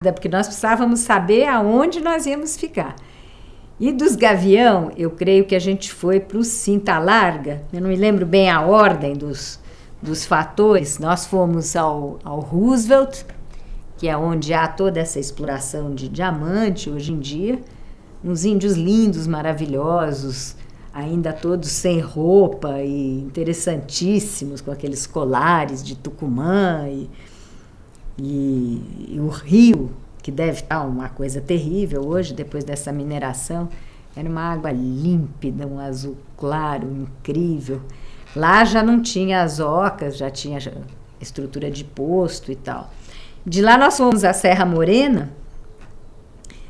porque nós precisávamos saber aonde nós íamos ficar. E dos Gavião, eu creio que a gente foi para o Cinta Larga, eu não me lembro bem a ordem dos fatores. Nós fomos ao Roosevelt, que é onde há toda essa exploração de diamante hoje em dia, uns índios lindos, maravilhosos, ainda todos sem roupa e interessantíssimos, com aqueles colares de Tucumã e o rio, que deve estar uma coisa terrível hoje, depois dessa mineração. Era uma água límpida, um azul claro, incrível. Lá já não tinha as ocas, já tinha estrutura de posto e tal. De lá nós fomos à Serra Morena,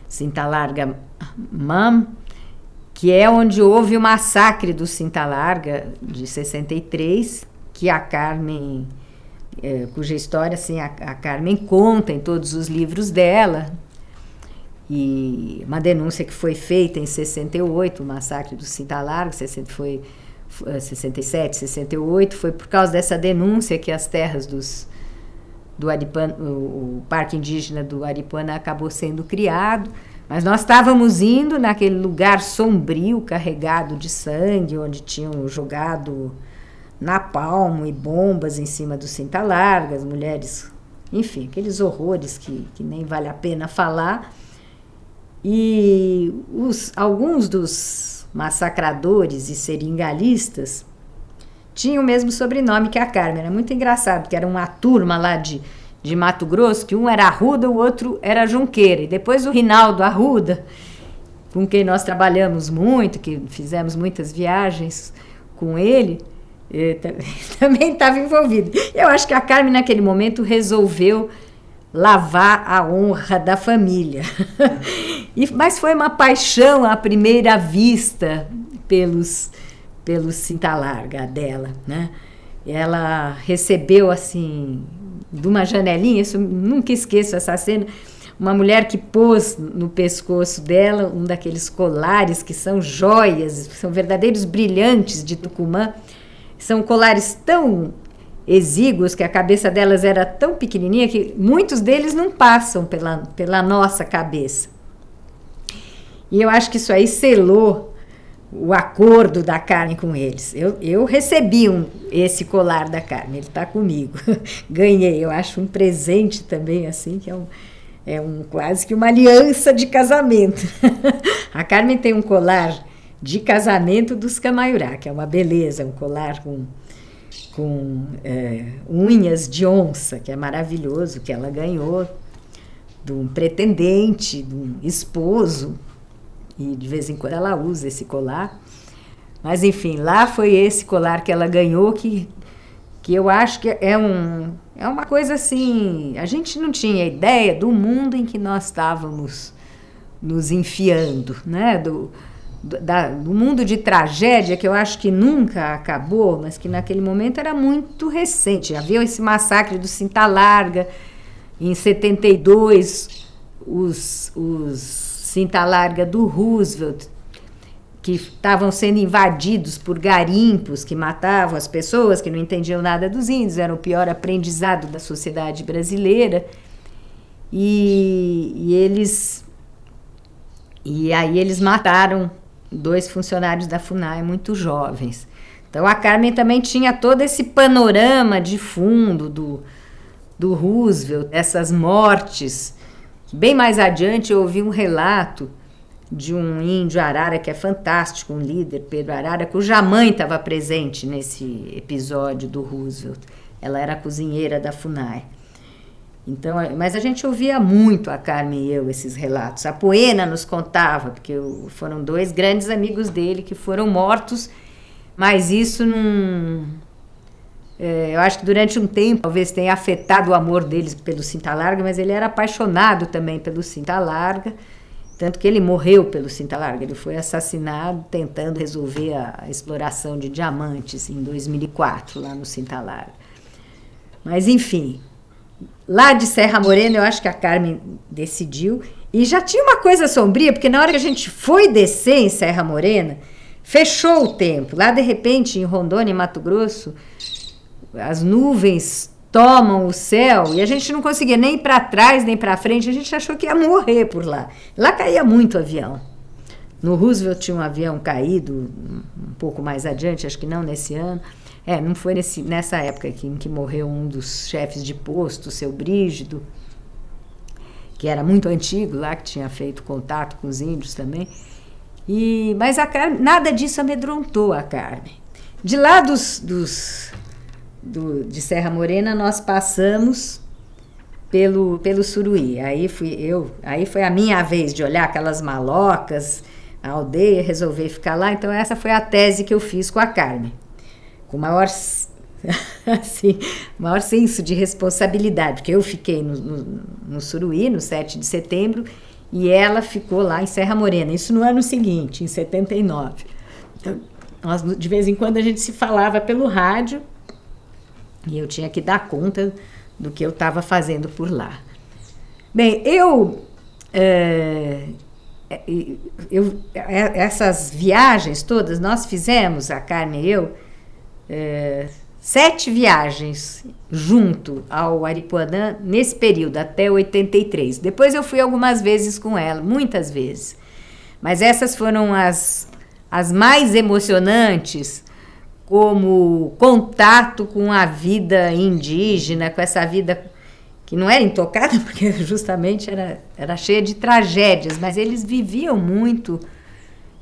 Cinta Larga Mam, que é onde houve o massacre do Cinta Larga de 63, que a Carmen, cuja história assim, a Carmen conta em todos os livros dela, e uma denúncia que foi feita em 68, o massacre do Cinta Larga, 67, 68, foi por causa dessa denúncia que as terras do Aripuanã, o Parque Indígena do Aripuanã acabou sendo criado, mas nós estávamos indo naquele lugar sombrio, carregado de sangue, onde tinham jogado napalm e bombas em cima do Cinta Larga, as mulheres, enfim, aqueles horrores que nem vale a pena falar. E alguns dos massacradores e seringalistas tinham o mesmo sobrenome que a Carmen. Era muito engraçado, porque era uma turma lá de Mato Grosso, que um era Arruda, o outro era Junqueira. E depois o Rinaldo Arruda, com quem nós trabalhamos muito, que fizemos muitas viagens com ele, também estava envolvido. Eu acho que a Carmen, naquele momento, resolveu lavar a honra da família. Mas foi uma paixão à primeira vista pelo Cinta Larga dela, né? Ela recebeu, assim, de uma janelinha, isso, nunca esqueço essa cena, uma mulher que pôs no pescoço dela um daqueles colares que são joias, são verdadeiros brilhantes de Tucumã. São colares tão exíguos, que a cabeça delas era tão pequenininha, que muitos deles não passam pela nossa cabeça. E eu acho que isso aí selou o acordo da Carmen com eles. Eu recebi esse colar da Carmen, ele está comigo. Ganhei, eu acho um presente também, assim, que é quase que uma aliança de casamento. A Carmen tem um colar de casamento dos Camaiurá, que é uma beleza, um colar com unhas de onça, que é maravilhoso, que ela ganhou de um pretendente, de um esposo, e de vez em quando ela usa esse colar. Mas, enfim, lá foi esse colar que ela ganhou, que eu acho que é uma coisa assim, a gente não tinha ideia do mundo em que nós estávamos nos enfiando, né? Do mundo de tragédia, que eu acho que nunca acabou, mas que naquele momento era muito recente. Havia esse massacre do Cinta Larga, em 72, os Cinta Larga do Roosevelt, que estavam sendo invadidos por garimpos que matavam as pessoas, que não entendiam nada dos índios, era o pior aprendizado da sociedade brasileira. E aí eles mataram 2 funcionários da FUNAI muito jovens. Então a Carmen também tinha todo esse panorama de fundo do Roosevelt, essas mortes. Bem mais adiante eu ouvi um relato de um índio Arara, que é fantástico, um líder, Pedro Arara, cuja mãe estava presente nesse episódio do Roosevelt. Ela era a cozinheira da FUNAI. Então, mas a gente ouvia muito, a Carmen e eu, esses relatos. A Poena nos contava, porque foram 2 grandes amigos dele que foram mortos, mas isso não... eu acho que durante um tempo talvez tenha afetado o amor deles pelo Cinta Larga, mas ele era apaixonado também pelo Cinta Larga, tanto que ele morreu pelo Cinta Larga. Ele foi assassinado tentando resolver a exploração de diamantes em 2004, lá no Cinta Larga. Mas, enfim... Lá de Serra Morena, eu acho que a Carmen decidiu. E já tinha uma coisa sombria, porque na hora que a gente foi descer em Serra Morena, fechou o tempo. Lá, de repente, em Rondônia, em Mato Grosso, as nuvens tomam o céu, e a gente não conseguia nem ir para trás, nem para frente, a gente achou que ia morrer por lá. Lá caía muito avião. No Roosevelt tinha um avião caído um pouco mais adiante, acho que não nesse ano. Não foi nessa época em que morreu um dos chefes de posto, o seu Brígido, que era muito antigo lá, que tinha feito contato com os índios também. Mas a Carmen, nada disso amedrontou a Carmen. De lá de Serra Morena, nós passamos pelo Suruí. Aí foi a minha vez de olhar aquelas malocas, a aldeia, resolver ficar lá. Então essa foi a tese que eu fiz com a Carmen, com o maior senso de responsabilidade, porque eu fiquei no Suruí, no 7 de setembro, e ela ficou lá em Serra Morena, isso no ano seguinte, em 79. Então, de vez em quando a gente se falava pelo rádio, e eu tinha que dar conta do que eu estava fazendo por lá. Bem, essas viagens todas, nós fizemos, a Carmen e eu, 7 viagens junto ao Aripuanã nesse período, até 83. Depois eu fui algumas vezes com ela, muitas vezes. Mas essas foram as mais emocionantes, como contato com a vida indígena, com essa vida que não era intocada, porque justamente era cheia de tragédias, mas eles viviam muito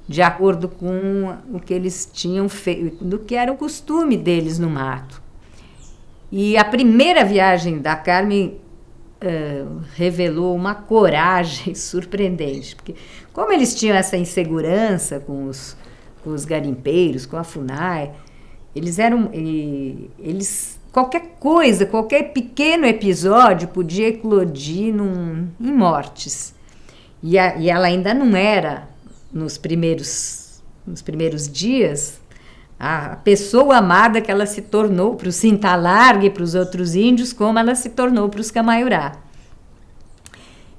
de acordo com o que eles tinham feito, do que era o costume deles no mato. E a primeira viagem da Carmen revelou uma coragem surpreendente, porque como eles tinham essa insegurança com os garimpeiros, com a FUNAI, qualquer coisa, qualquer pequeno episódio podia eclodir em mortes. E ela ainda não era, nos primeiros dias, a pessoa amada que ela se tornou para o Cintalarga e para os outros índios, como ela se tornou para os Camaiurá.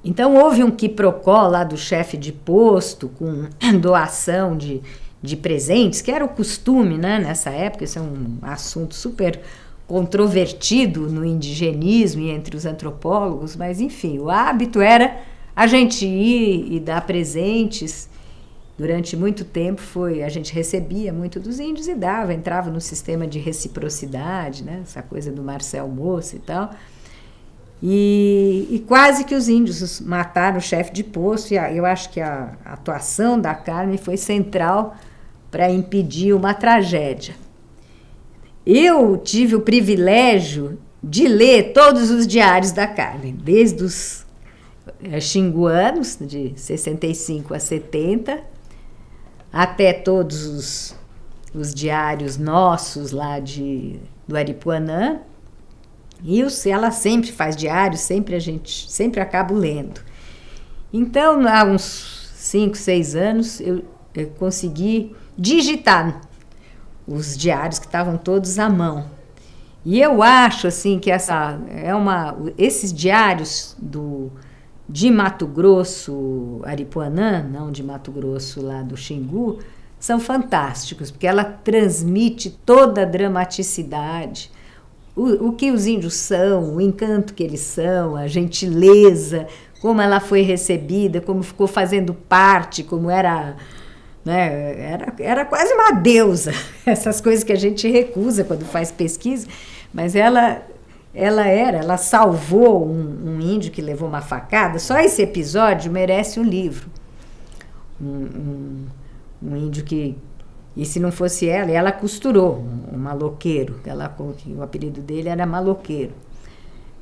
Então houve um quiprocó lá do chefe de posto com doação de presentes, que era o costume, né, nessa época. Isso é um assunto super controvertido no indigenismo e entre os antropólogos, mas enfim, o hábito era a gente ir e dar presentes. Durante muito tempo a gente recebia muito dos índios e entrava no sistema de reciprocidade, né, essa coisa do Marcel Moça e tal. E quase que os índios mataram o chefe de posto, e eu acho que a atuação da Carmen foi central para impedir uma tragédia. Eu tive o privilégio de ler todos os diários da Carmen, desde os xinguanos, de 65 a 70, até todos os diários nossos lá do Aripuanã. E ela sempre faz diários, sempre acabo lendo. Então, há uns 5, 6 anos, eu consegui digitar os diários que estavam todos à mão. E eu acho assim que esses diários de Mato Grosso, Aripuanã, não de Mato Grosso lá do Xingu, são fantásticos, porque ela transmite toda a dramaticidade, o que os índios são, o encanto que eles são, a gentileza, como ela foi recebida, como ficou fazendo parte, como era, né, era quase uma deusa, essas coisas que a gente recusa quando faz pesquisa, mas ela salvou um índio que levou uma facada. Só esse episódio merece um livro. Um índio que... E se não fosse ela costurou um maloqueiro. O apelido dele era Maloqueiro.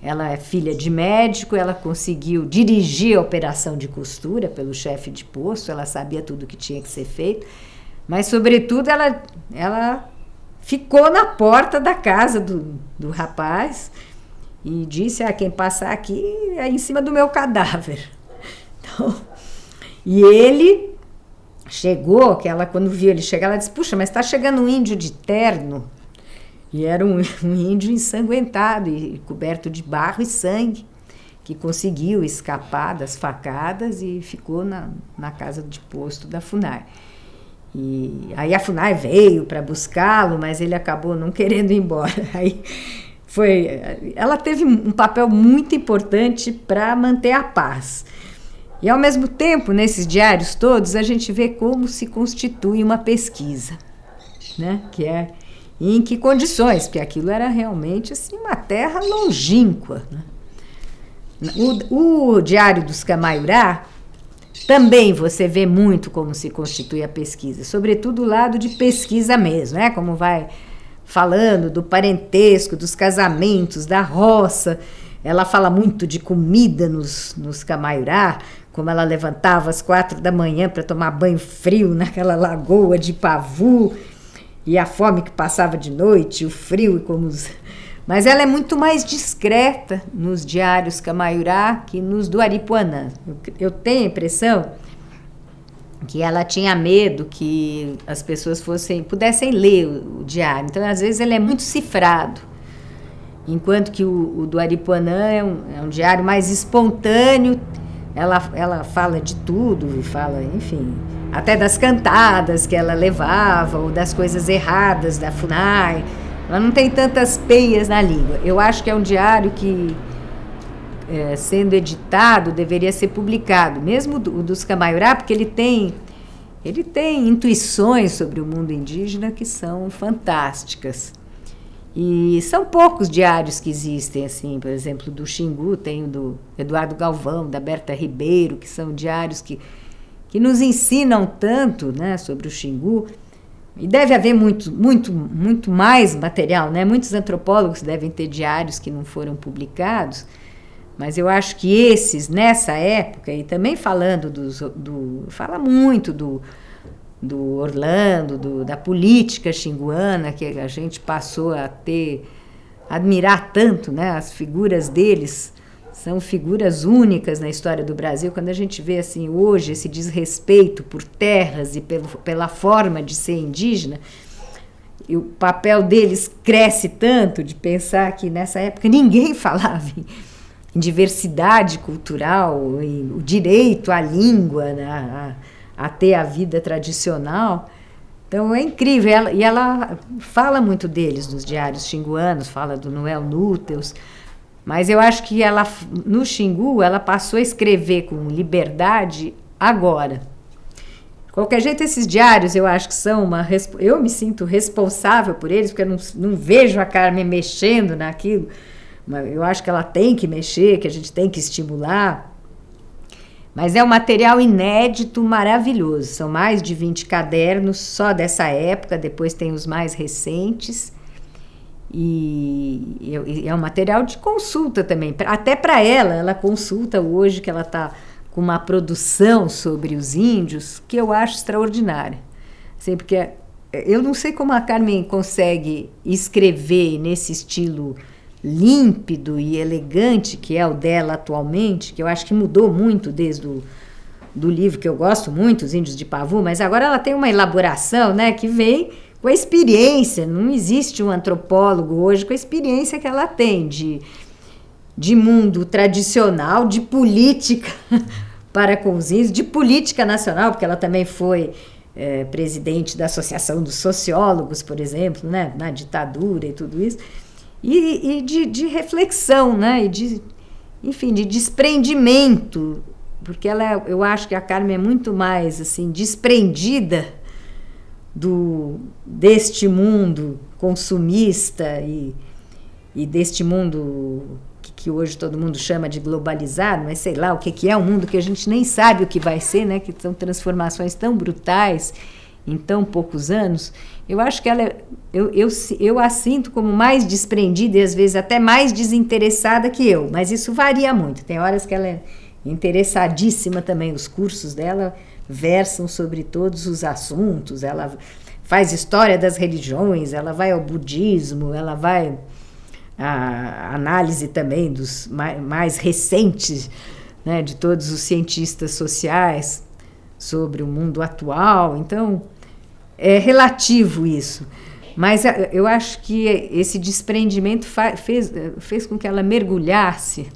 Ela é filha de médico, ela conseguiu dirigir a operação de costura pelo chefe de posto, ela sabia tudo o que tinha que ser feito, mas, sobretudo, ela ficou na porta da casa do rapaz e disse: quem passar aqui é em cima do meu cadáver. Então, e ele chegou, quando viu ele chegar, ela disse: puxa, mas está chegando um índio de terno. E era um índio ensanguentado e coberto de barro e sangue, que conseguiu escapar das facadas e ficou na casa de posto da FUNAI. E aí a FUNAI veio para buscá-lo, mas ele acabou não querendo ir embora. Aí ela teve um papel muito importante para manter a paz. E, ao mesmo tempo, nesses diários todos, a gente vê como se constitui uma pesquisa, né? Que é em que condições, porque aquilo era realmente assim, uma terra longínqua, né? O Diário dos Camaiurá, também você vê muito como se constitui a pesquisa, sobretudo o lado de pesquisa mesmo, né? Como vai falando do parentesco, dos casamentos, da roça. Ela fala muito de comida nos Camaiurá, como ela levantava às 4 da manhã para tomar banho frio naquela lagoa de Pavu, e a fome que passava de noite, o frio, mas ela é muito mais discreta nos diários Camaiurá que nos do Aripuanã. Eu tenho a impressão que ela tinha medo que as pessoas pudessem ler o diário. Então, às vezes, ele é muito cifrado, enquanto que o do Aripuanã é um diário mais espontâneo. Ela fala de tudo, fala, enfim, até das cantadas que ela levava, ou das coisas erradas da FUNAI. Ela não tem tantas peias na língua. Eu acho que é um diário que, sendo editado, deveria ser publicado, mesmo o dos Camaiurá, porque ele tem intuições sobre o mundo indígena que são fantásticas. E são poucos diários que existem, assim, por exemplo, do Xingu, tem o do Eduardo Galvão, da Berta Ribeiro, que são diários que nos ensinam tanto, né, sobre o Xingu. E deve haver muito mais material, né? Muitos antropólogos devem ter diários que não foram publicados, mas eu acho que esses, nessa época, e também falando fala muito do Orlando, da política xinguana, que a gente passou a admirar tanto, né? As figuras deles são figuras únicas na história do Brasil. Quando a gente vê assim, hoje esse desrespeito por terras e pela forma de ser indígena, e o papel deles cresce tanto, de pensar que nessa época ninguém falava em diversidade cultural, em o direito à língua, né, a ter a vida tradicional. Então é incrível, ela fala muito deles nos diários xinguanos, fala do Noel Núteus, mas eu acho que no Xingu, ela passou a escrever com liberdade agora. De qualquer jeito, esses diários, eu acho que são eu me sinto responsável por eles, porque eu não vejo a Carmen mexendo naquilo, mas eu acho que ela tem que mexer, que a gente tem que estimular. Mas é um material inédito, maravilhoso. São mais de 20 cadernos só dessa época, depois tem os mais recentes. E é um material de consulta também. Até para ela consulta hoje, que ela está com uma produção sobre os índios, que eu acho extraordinária. Assim, porque eu não sei como a Carmen consegue escrever nesse estilo límpido e elegante que é o dela atualmente, que eu acho que mudou muito desde do livro que eu gosto muito, Os Índios de Pavu, mas agora ela tem uma elaboração, né, que vem com a experiência. Não existe um antropólogo hoje com a experiência que ela tem de mundo tradicional, de política para com os índios, de política nacional, porque ela também foi presidente da Associação dos Sociólogos, por exemplo, né, na ditadura e tudo isso, e de reflexão, né, e enfim, de desprendimento, porque eu acho que a Carmen é muito mais assim, desprendida deste mundo consumista e deste mundo que hoje todo mundo chama de globalizado, mas sei lá o que é um mundo que a gente nem sabe o que vai ser, né? Que são transformações tão brutais em tão poucos anos. Eu acho que eu a sinto como mais desprendida e às vezes até mais desinteressada que eu, mas isso varia muito. Tem horas que ela é interessadíssima também, os cursos dela versam sobre todos os assuntos, ela faz história das religiões, ela vai ao budismo, ela vai à análise também dos mais recentes, né, de todos os cientistas sociais sobre o mundo atual. Então, é relativo isso. Mas eu acho que esse desprendimento fez com que ela mergulhasse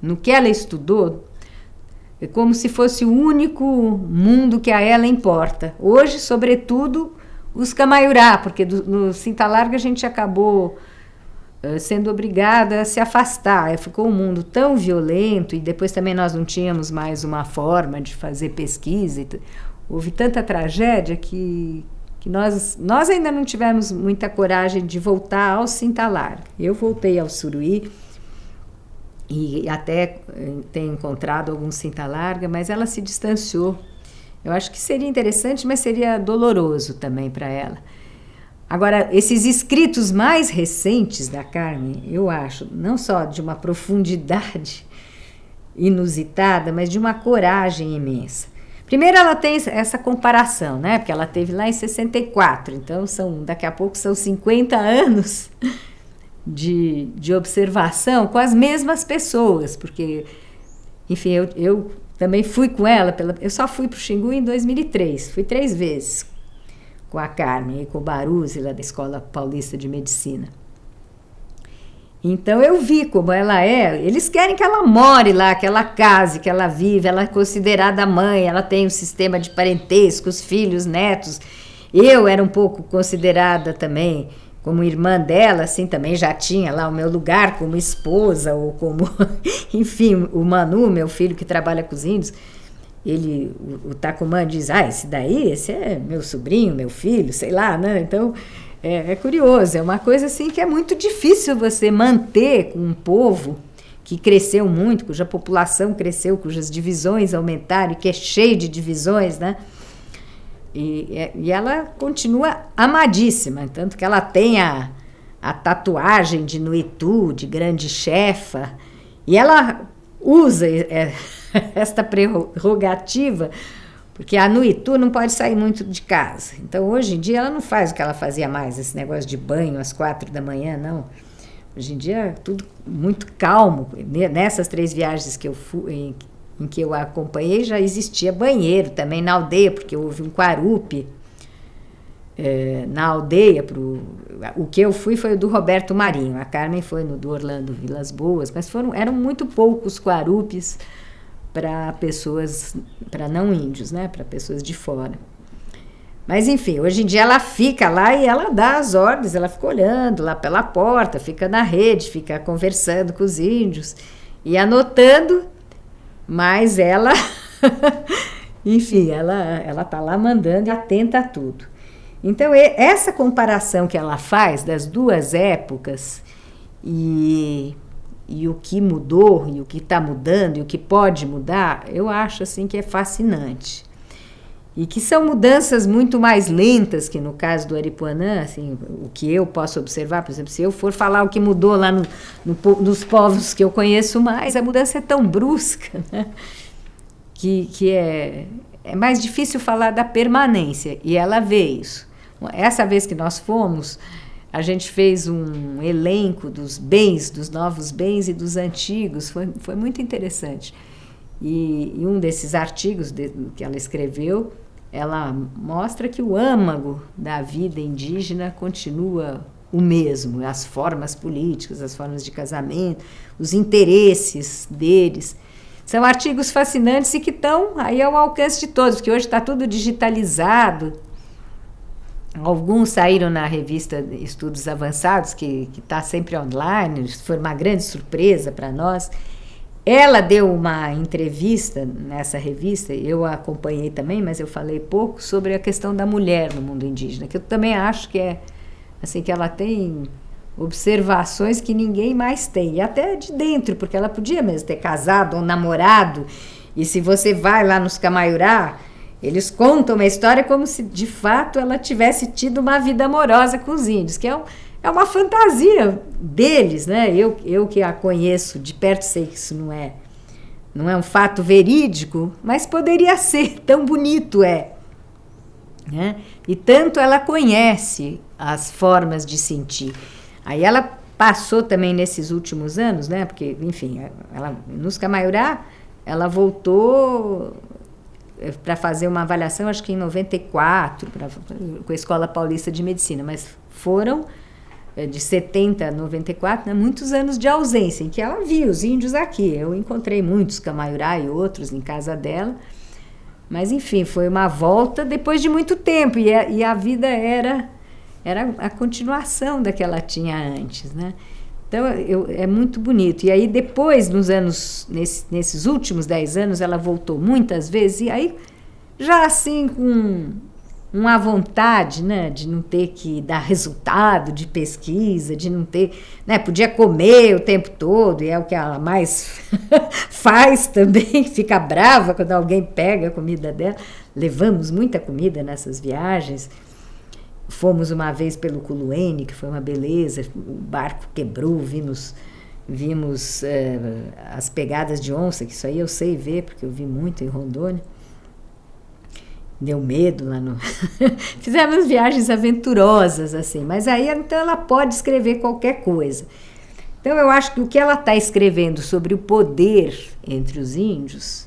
no que ela estudou, como se fosse o único mundo que a ela importa. Hoje, sobretudo, os Camaiurá, porque no Cinta Larga a gente acabou sendo obrigada a se afastar. Ficou um mundo tão violento, e depois também nós não tínhamos mais uma forma de fazer pesquisa. Houve tanta tragédia que nós ainda não tivemos muita coragem de voltar ao Cinta Larga. Eu voltei ao Suruí e até tenho encontrado algum Cinta Larga, mas ela se distanciou. Eu acho que seria interessante, mas seria doloroso também para ela. Agora, esses escritos mais recentes da Carmen, eu acho, não só de uma profundidade inusitada, mas de uma coragem imensa. Primeiro, ela tem essa comparação, né? Porque ela teve lá em 64, então daqui a pouco são 50 anos de observação com as mesmas pessoas, porque, enfim, eu também fui com ela, eu só fui para o Xingu em 2003, fui 3 vezes com a Carmen e com o Baruzzi, lá da Escola Paulista de Medicina. Então eu vi como ela é, eles querem que ela more lá, que ela case, que ela vive, ela é considerada mãe, ela tem um sistema de parentesco, os filhos, netos. Eu era um pouco considerada também como irmã dela, assim, também já tinha lá o meu lugar como esposa, ou como, enfim, o Manu, meu filho que trabalha com os índios, o Tacumã diz, esse é meu sobrinho, meu filho, sei lá, né? Então, é curioso, é uma coisa assim que é muito difícil você manter com um povo que cresceu muito, cuja população cresceu, cujas divisões aumentaram, e que é cheio de divisões, né? E ela continua amadíssima, tanto que ela tem a tatuagem de Nuitu, de grande chefa, e ela usa esta prerrogativa, porque a Nuitu não pode sair muito de casa. Então, hoje em dia, ela não faz o que ela fazia mais, esse negócio de banho às 4 da manhã, não. Hoje em dia, é tudo muito calmo. Nessas 3 viagens que eu fui, em que eu a acompanhei, já existia banheiro também na aldeia, porque houve um Quarupi na aldeia. O que eu fui foi o do Roberto Marinho, a Carmen foi no do Orlando Vilas Boas, mas eram muito poucos Quarupis para pessoas, para não índios, né, para pessoas de fora. Mas, enfim, hoje em dia ela fica lá e ela dá as ordens, ela fica olhando lá pela porta, fica na rede, fica conversando com os índios e anotando, mas ela, enfim, ela tá lá mandando e atenta a tudo. Então, essa comparação que ela faz das 2 épocas e o que mudou, e o que está mudando, e o que pode mudar, eu acho assim que é fascinante. E que são mudanças muito mais lentas que no caso do Aripuanã, assim, o que eu posso observar, por exemplo, se eu for falar o que mudou lá nos povos que eu conheço mais, a mudança é tão brusca, né? que é mais difícil falar da permanência, e ela vê isso. Essa vez que nós fomos, a gente fez um elenco dos bens, dos novos bens e dos antigos, foi muito interessante. E um desses artigos que ela escreveu, ela mostra que o âmago da vida indígena continua o mesmo, as formas políticas, as formas de casamento, os interesses deles. São artigos fascinantes e que estão aí ao alcance de todos, porque hoje está tudo digitalizado. Alguns saíram na revista Estudos Avançados, que está sempre online, foi uma grande surpresa para nós. Ela deu uma entrevista nessa revista, eu a acompanhei também, mas eu falei pouco sobre a questão da mulher no mundo indígena, que eu também acho que é assim, que ela tem observações que ninguém mais tem, e até de dentro, porque ela podia mesmo ter casado ou namorado, e se você vai lá nos Camaiurá, eles contam uma história como se de fato ela tivesse tido uma vida amorosa com os índios, que é uma fantasia deles, né? Eu que a conheço de perto sei que isso não é um fato verídico, mas poderia ser, tão bonito é. Né? E tanto ela conhece as formas de sentir. Aí ela passou também nesses últimos anos, né? Porque, enfim, nos Camaiurá, ela voltou para fazer uma avaliação, acho que em 94, com a Escola Paulista de Medicina, mas foram de 70 a 94, né, muitos anos de ausência, em que ela viu os índios aqui. Eu encontrei muitos Camaiurá e outros em casa dela, mas enfim, foi uma volta depois de muito tempo, e a vida era a continuação da que ela tinha antes, né? Então, é muito bonito. E aí, depois, nesses últimos 10 anos, ela voltou muitas vezes, e aí, já assim, com uma vontade, né, de não ter que dar resultado de pesquisa, de não ter, né, podia comer o tempo todo, e é o que ela mais faz também, fica brava quando alguém pega a comida dela. Levamos muita comida nessas viagens. Fomos uma vez pelo Culuene, que foi uma beleza, o barco quebrou, vimos as pegadas de onça, que isso aí eu sei ver, porque eu vi muito em Rondônia. Deu medo lá no... Fizemos viagens aventurosas, assim, mas aí então ela pode escrever qualquer coisa. Então eu acho que o que ela está escrevendo sobre o poder entre os índios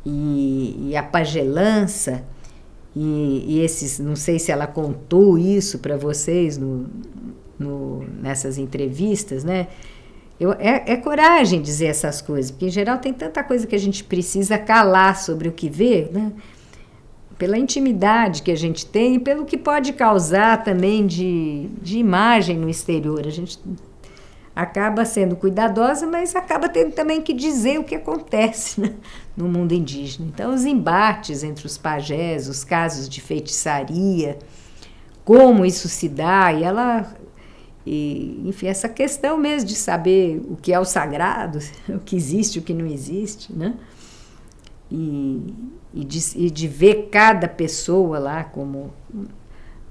e a pagelança, e esses, não sei se ela contou isso para vocês nessas entrevistas, né? É coragem dizer essas coisas, porque em geral tem tanta coisa que a gente precisa calar sobre o que vê, né? Pela intimidade que a gente tem e pelo que pode causar também de imagem no exterior. A gente acaba sendo cuidadosa, mas acaba tendo também que dizer o que acontece, né, no mundo indígena. Então, os embates entre os pajés, os casos de feitiçaria, como isso se dá, enfim, essa questão mesmo de saber o que é o sagrado, o que existe, o que não existe, né? E de ver cada pessoa lá como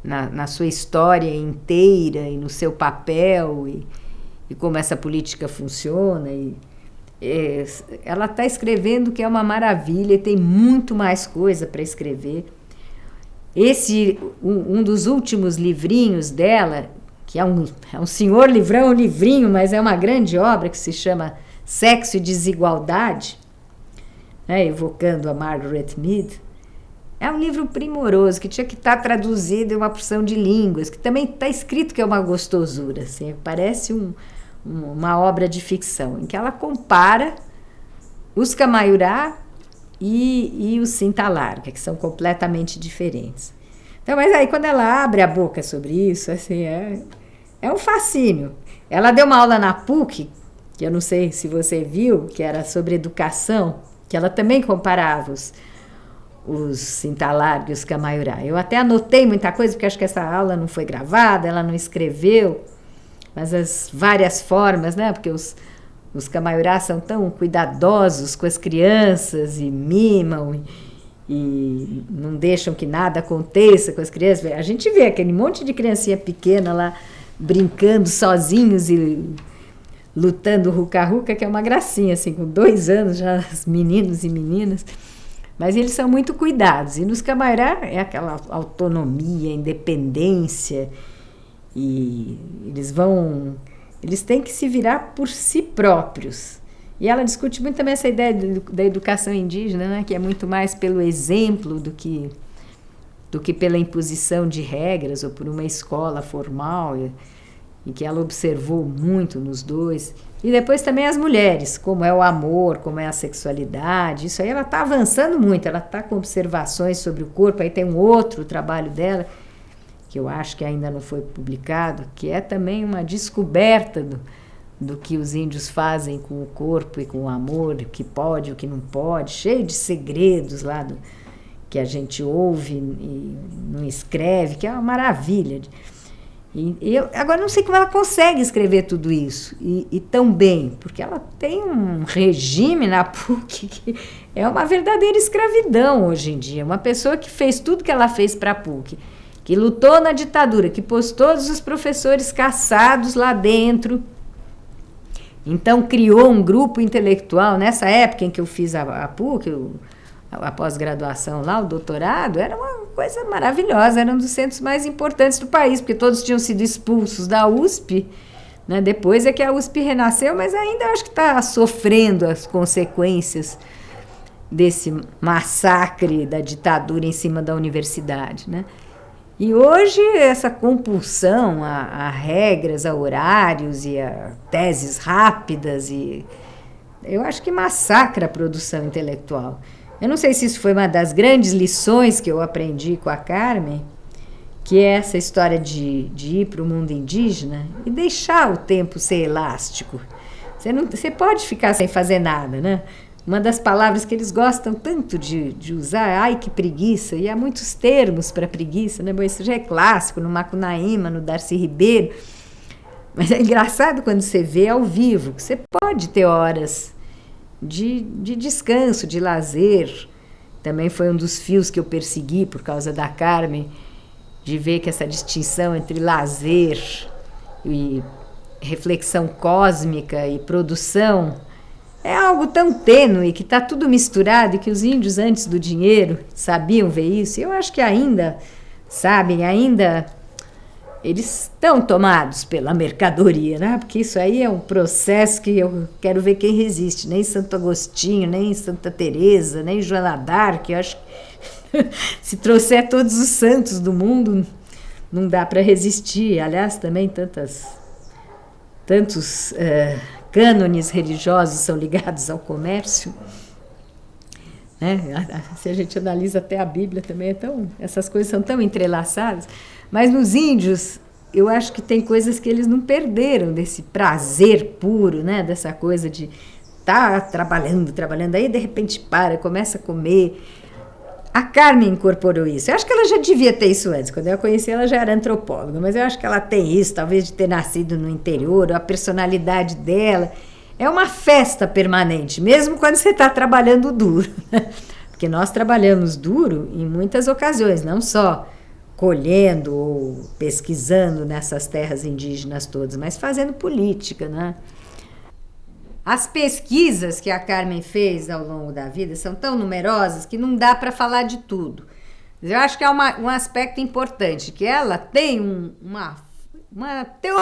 na sua história inteira e no seu papel e como essa política funciona. Ela está escrevendo que é uma maravilha e tem muito mais coisa para escrever. Um dos últimos livrinhos dela, que é um senhor livrão, um livrinho, mas é uma grande obra, que se chama Sexo e Desigualdade, né, evocando a Margaret Mead, é um livro primoroso, que tinha que estar traduzido em uma porção de línguas, que também está escrito que é uma gostosura, assim, parece uma obra de ficção, em que ela compara os Camaiurá e os Cintalarga, que são completamente diferentes. Então, mas aí quando ela abre a boca sobre isso, assim, é um fascínio. Ela deu uma aula na PUC, que eu não sei se você viu, que era sobre educação, que ela também comparava os Cintalarga e os Camaiurá. Eu até anotei muita coisa, porque acho que essa aula não foi gravada, ela não escreveu, mas as várias formas, né? Porque os Camaiurá são tão cuidadosos com as crianças e mimam e não deixam que nada aconteça com as crianças. A gente vê aquele monte de criancinha pequena lá brincando sozinhos e lutando ruca-ruca, que é uma gracinha, assim, com 2 anos já, os meninos e meninas. Mas eles são muito cuidados. E nos Camaiurá é aquela autonomia, independência, e eles têm que se virar por si próprios. E ela discute muito também essa ideia da educação indígena, né, que é muito mais pelo exemplo do que pela imposição de regras ou por uma escola formal, e que ela observou muito nos dois. E depois também as mulheres, como é o amor, como é a sexualidade. Isso aí ela está avançando muito, ela está com observações sobre o corpo. Aí tem um outro trabalho dela, que eu acho que ainda não foi publicado, que é também uma descoberta do que os índios fazem com o corpo e com o amor, o que pode, o que não pode, cheio de segredos lá que a gente ouve e não escreve, que é uma maravilha. E eu agora não sei como ela consegue escrever tudo isso e tão bem, porque ela tem um regime na PUC que é uma verdadeira escravidão hoje em dia. Uma pessoa que fez tudo que ela fez para a PUC, que lutou na ditadura, que pôs todos os professores caçados lá dentro. Então criou um grupo intelectual. Nessa época em que eu fiz a PUC, a pós-graduação lá, o doutorado, era uma coisa maravilhosa, era um dos centros mais importantes do país, porque todos tinham sido expulsos da USP, né? Depois é que a USP renasceu, mas ainda acho que está sofrendo as consequências desse massacre da ditadura em cima da universidade, né? E hoje essa compulsão a regras, a horários e a teses rápidas, eu acho que massacra a produção intelectual. Eu não sei se isso foi uma das grandes lições que eu aprendi com a Carmen, que é essa história de ir para o mundo indígena e deixar o tempo ser elástico. Você pode ficar sem fazer nada, né? Uma das palavras que eles gostam tanto de usar, ai que preguiça, e há muitos termos para preguiça, né? Bom, isso já é clássico, no Macunaíma, no Darcy Ribeiro, mas é engraçado quando você vê ao vivo, que você pode ter horas de descanso, de lazer. Também foi um dos fios que eu persegui por causa da Carmen, de ver que essa distinção entre lazer e reflexão cósmica e produção é algo tão tênue, que está tudo misturado, e que os índios antes do dinheiro sabiam ver isso. E eu acho que ainda sabem, ainda eles estão tomados pela mercadoria, né? Porque isso aí é um processo que eu quero ver quem resiste. Nem Santo Agostinho, nem Santa Teresa, nem Joana d'Arc. Eu acho que se trouxer todos os santos do mundo, não dá para resistir. Aliás, também tantos cânones religiosos são ligados ao comércio. Né? Se a gente analisa até a Bíblia também, essas coisas são tão entrelaçadas. Mas nos índios, eu acho que tem coisas que eles não perderam desse prazer puro, né? Dessa coisa de estar trabalhando, aí de repente começa a comer. A Carmen incorporou isso. Eu acho que ela já devia ter isso antes. Quando eu a conheci, ela já era antropóloga, mas eu acho que ela tem isso, talvez de ter nascido no interior, a personalidade dela. É uma festa permanente, mesmo quando você está trabalhando duro. Porque nós trabalhamos duro em muitas ocasiões, não só colhendo ou pesquisando nessas terras indígenas todas, mas fazendo política, né? As pesquisas que a Carmen fez ao longo da vida são tão numerosas que não dá para falar de tudo. Eu acho que é um aspecto importante, que ela tem uma teoria